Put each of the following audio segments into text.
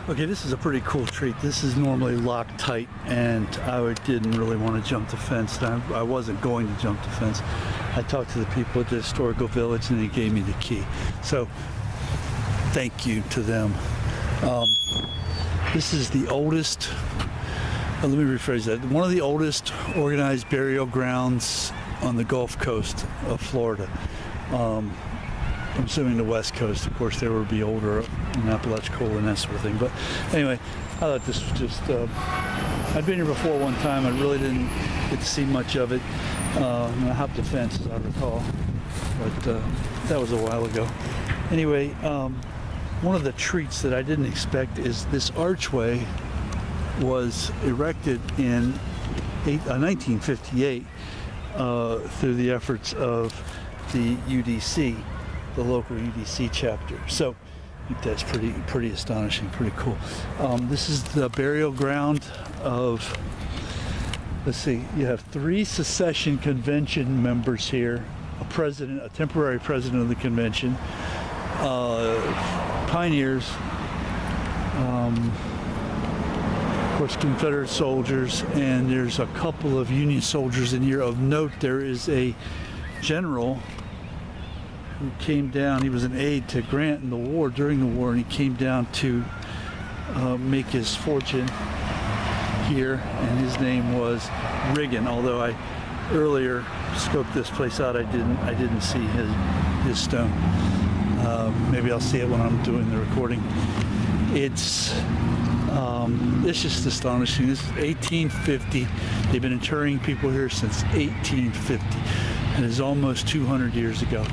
Okay, this is a pretty cool treat. This is normally locked tight, and I didn't really want to jump the fence. I wasn't going to jump the fence. I talked to the people at the historical village, and they gave me the key. So, thank you to them. This is the oldest, let me rephrase that, one of the oldest organized burial grounds on the Gulf Coast of Florida. I'm assuming the West Coast, of course, there would be older in Apalachicola and that sort of thing. But anyway, I thought this was just, I'd been here before one time. I really didn't get to see much of it. And I hopped the fence, as I recall. But that was a while ago. Anyway, one of the treats that I didn't expect is this archway was erected in 1958 through the efforts of the UDC, the local UDC chapter. So I think that's pretty astonishing, pretty cool. This is the burial ground of, let's see, you have 3 secession convention members here, a president, a temporary president of the convention, pioneers, of course Confederate soldiers, and there's a couple of Union soldiers in here. Of note, there is a general who came down. He was an aide to Grant in the war, during the war, and he came down to make his fortune here, and his name was Riggin. Although I earlier scoped this place out, I didn't see his stone. Maybe I'll see it when I'm doing the recording. It's just astonishing. This is 1850. They've been interring people here since 1850, and it's almost 200 years ago.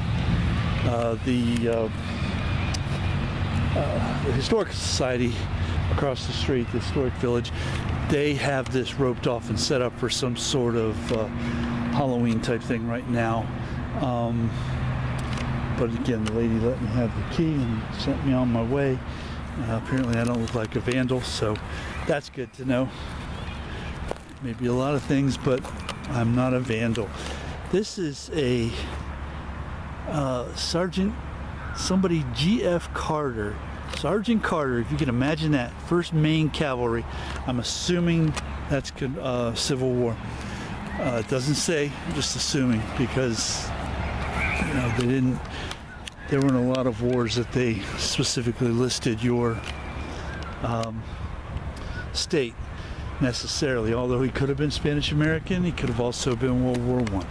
The Historical Society across the street, the Historic Village, they have this roped off and set up for some sort of Halloween type thing right now. But again, the lady let me have the key and sent me on my way. Apparently I don't look like a vandal, so that's good to know. Maybe a lot of things, but I'm not a vandal. This is a Sergeant, somebody, G.F. Carter. Sergeant Carter, if you can imagine that. 1st Maine Cavalry. I'm assuming that's Civil War. It doesn't say, I'm just assuming, because you know, there weren't a lot of wars that they specifically listed your state necessarily. Although he could have been Spanish American, he could have also been World War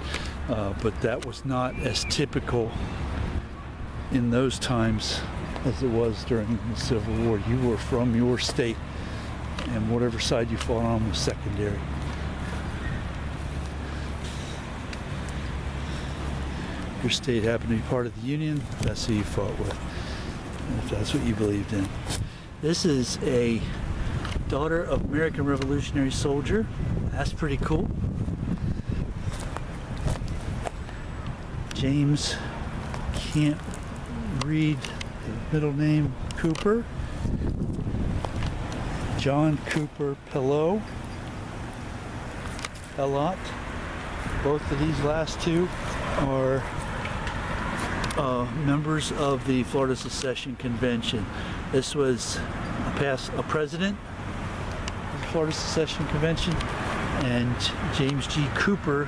I. But that was not as typical in those times as it was during the Civil War. You were from your state, and whatever side you fought on was secondary. Your state happened to be part of the Union, that's who you fought with, if that's what you believed in. This is a daughter of American Revolutionary soldier. That's pretty cool. James, can't read the middle name, Cooper. John Cooper Pelot. Both of these last two are members of the Florida Secession Convention. This was a president of the Florida Secession Convention, and James G. Cooper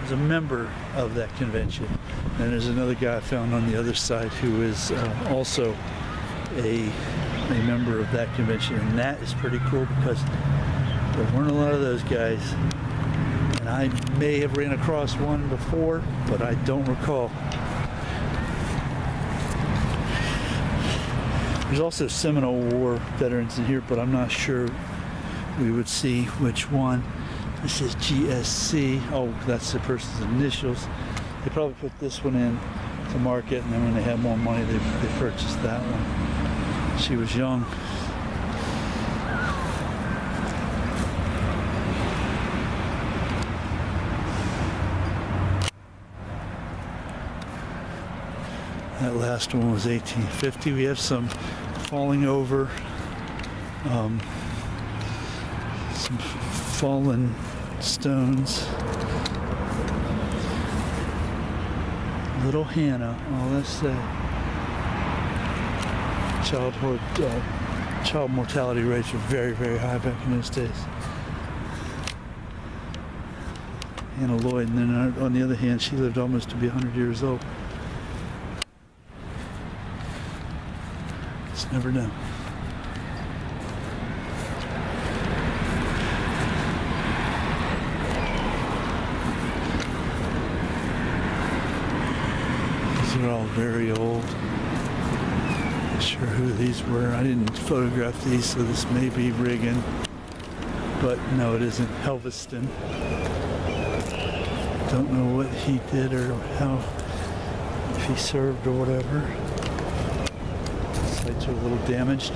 is a member of that convention. And there's another guy I found on the other side who is also a member of that convention, and that is pretty cool because there weren't a lot of those guys. And I may have ran across one before, but I don't recall. There's also Seminole War veterans in here, but I'm not sure we would see which one. This is GSC. Oh, that's the person's initials. They probably put this one in to market, and then when they had more money, they purchased that one. She was young. That last one was 1850. We have some falling over, some fallen stones. Little Hannah. Oh, that's the childhood child mortality rates were very, very high back in those days. Anna Lloyd, and then on the other hand, she lived almost to be 100 years old. Just never know. These are all very old. Not sure who these were. I didn't photograph these, so this may be Reagan, but no, it isn't. Helveston. Don't know what he did or how, if he served or whatever. Sites are a little damaged.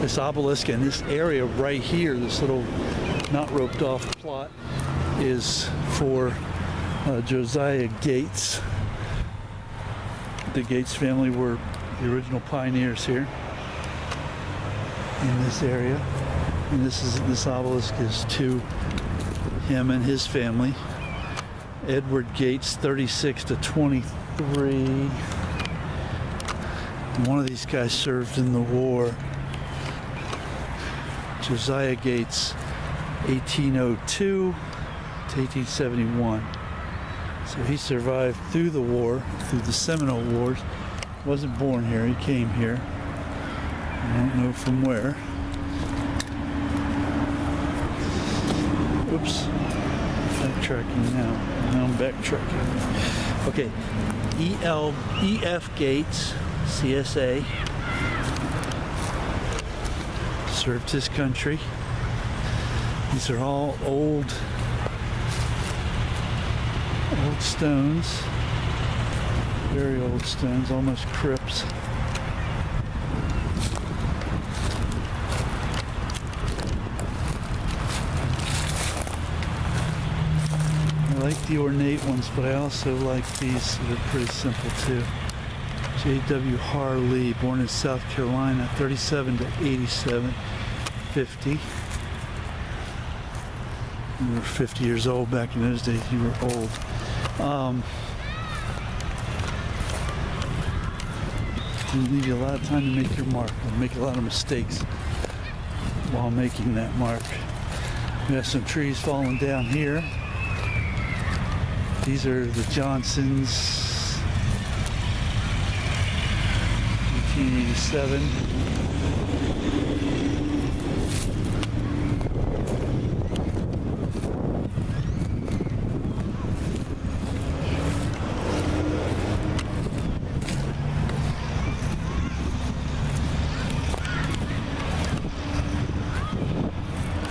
This obelisk and this area right here, this little not roped off plot, is for Josiah Gates. The Gates family were the original pioneers here in this area. And this obelisk is to him and his family. Edward Gates, 36 to 23. One of these guys served in the war. Josiah Gates, 1802 to 1871. So he survived through the war, through the Seminole Wars. Wasn't born here, he came here. I don't know from where. Oops. Backtracking now. Now I'm backtracking. Okay. E.F. Gates, CSA. Served his country. These are all old stones. Very old stones, almost crypts. I like the ornate ones, but I also like these that are pretty simple too. J.W. Harley, born in South Carolina, 37 to 87, 50. You were 50 years old back in those days. You were old. It'll leave you a lot of time to make your mark. You'll make a lot of mistakes while making that mark. We have some trees falling down here. These are the Johnsons, 1887.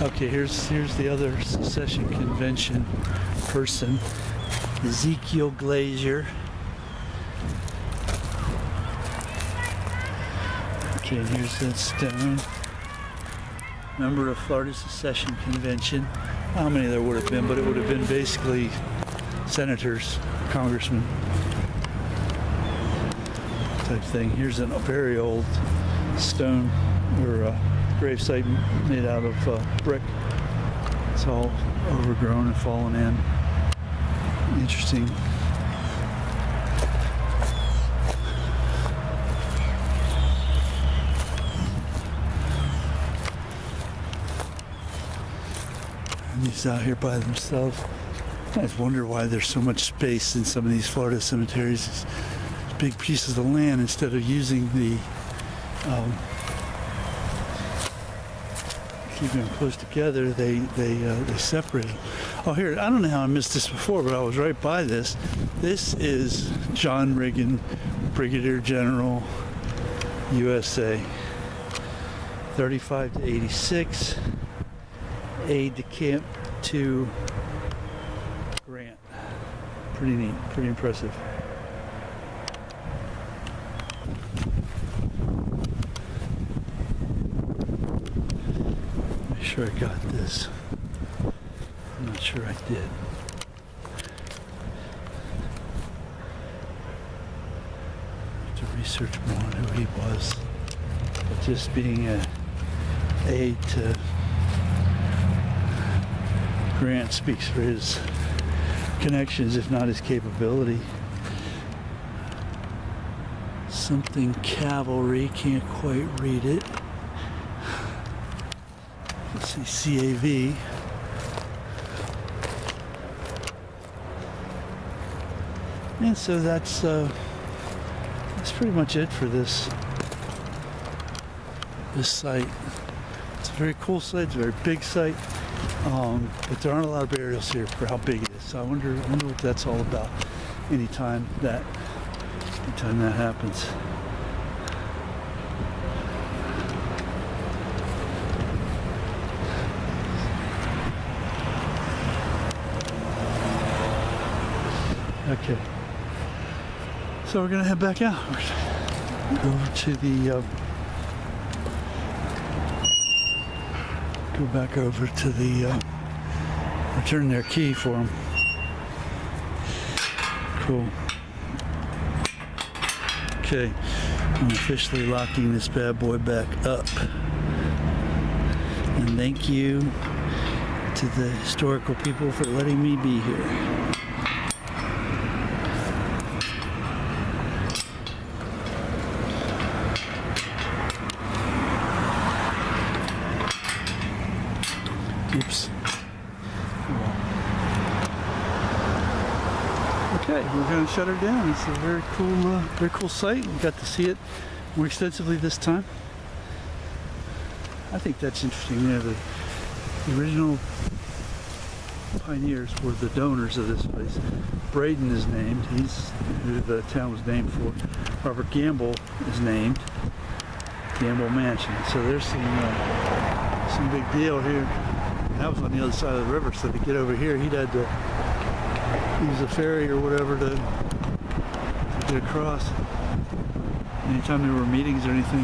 Okay, here's the other secession convention person, Ezekiel Glazier. Okay, and here's that stone. Member of Florida Secession Convention. How many there would have been, but it would have been basically senators, congressmen type thing. Here's a very old stone or gravesite made out of brick. It's all overgrown and fallen in. Interesting. And these out here by themselves. I just wonder why there's so much space in some of these Florida cemeteries. It's big pieces of land instead of using the keeping them close together, they separate them. Oh, here, I don't know how I missed this before, but I was right by this. This is John Reagan, Brigadier General, USA, 35 to 86, aide-de-camp to Grant. Pretty neat, pretty impressive. Sure I got this. I'm not sure I did. Have to research more on who he was. But just being an aide to Grant speaks for his connections, if not his capability. Something cavalry, can't quite read it. Let's see, CAV. And so that's pretty much it for this site. It's a very cool site. It's a very big site, but there aren't a lot of burials here for how big it is. So I wonder what that's all about. Anytime that happens. Okay. So we're gonna head back out. Over to the go back over to the return their key for them. Cool. Okay, I'm officially locking this bad boy back up. And thank you to the historical people for letting me be here. Oops. Okay, we're going to shut her down. It's a very cool site. We got to see it more extensively this time. I think that's interesting. You know, the original pioneers were the donors of this place. Braden is named. He's who the town was named for. Robert Gamble is named. Gamble Mansion. So there's some big deal here. That was on the other side of the river, so to get over here, he'd had to use a ferry or whatever to get across. Anytime there were meetings or anything.